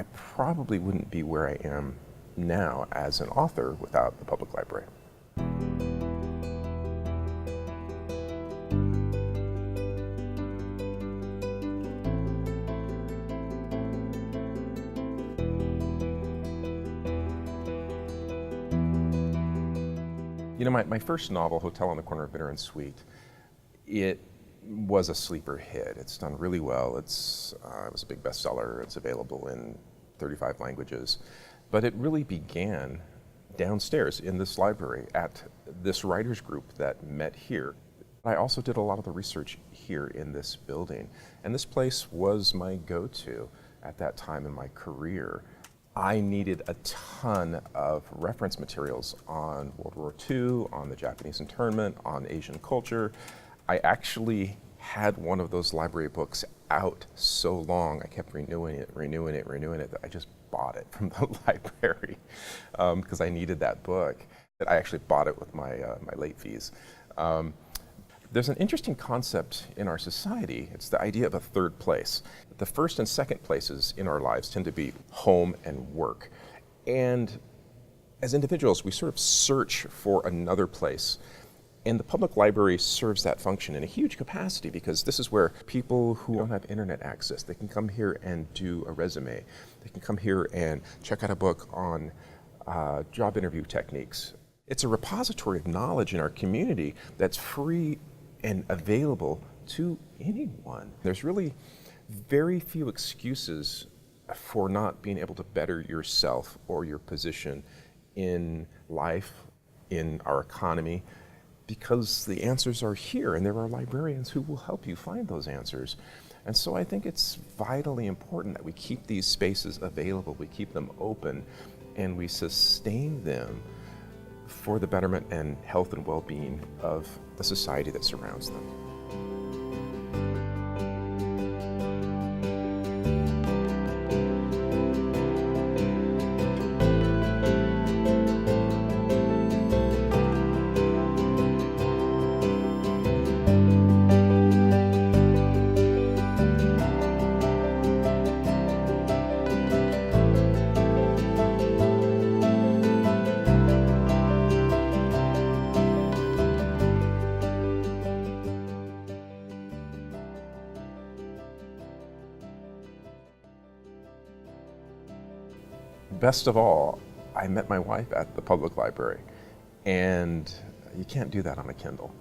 I probably wouldn't be where I am now as an author without the public library. You know, my first novel, Hotel on the Corner of Bitter and Sweet, it was a sleeper hit. It's done really well. It was a big bestseller. It's available in 35 languages. But it really began downstairs in this library at this writers group that met here. I also did a lot of the research here in this building. And this place was my go-to at that time in my career. I needed a ton of reference materials on World War II, on the Japanese internment, on Asian culture. I actually had one of those library books out so long, I kept renewing it, that I just bought it from the library because I needed that book. I actually bought it with my late fees. There's an interesting concept in our society. It's the idea of a third place. The first and second places in our lives tend to be home and work. And as individuals, we sort of search for another place. And the public library serves that function in a huge capacity because this is where people who don't have internet access, they can come here and do a resume. They can come here and check out a book on job interview techniques. It's a repository of knowledge in our community that's free and available to anyone. There's really very few excuses for not being able to better yourself or your position in life, in our economy, because the answers are here and there are librarians who will help you find those answers. And so I think it's vitally important that we keep these spaces available, we keep them open, and we sustain them for the betterment and health and well-being of the society that surrounds them. Best of all, I met my wife at the public library, and you can't do that on a Kindle.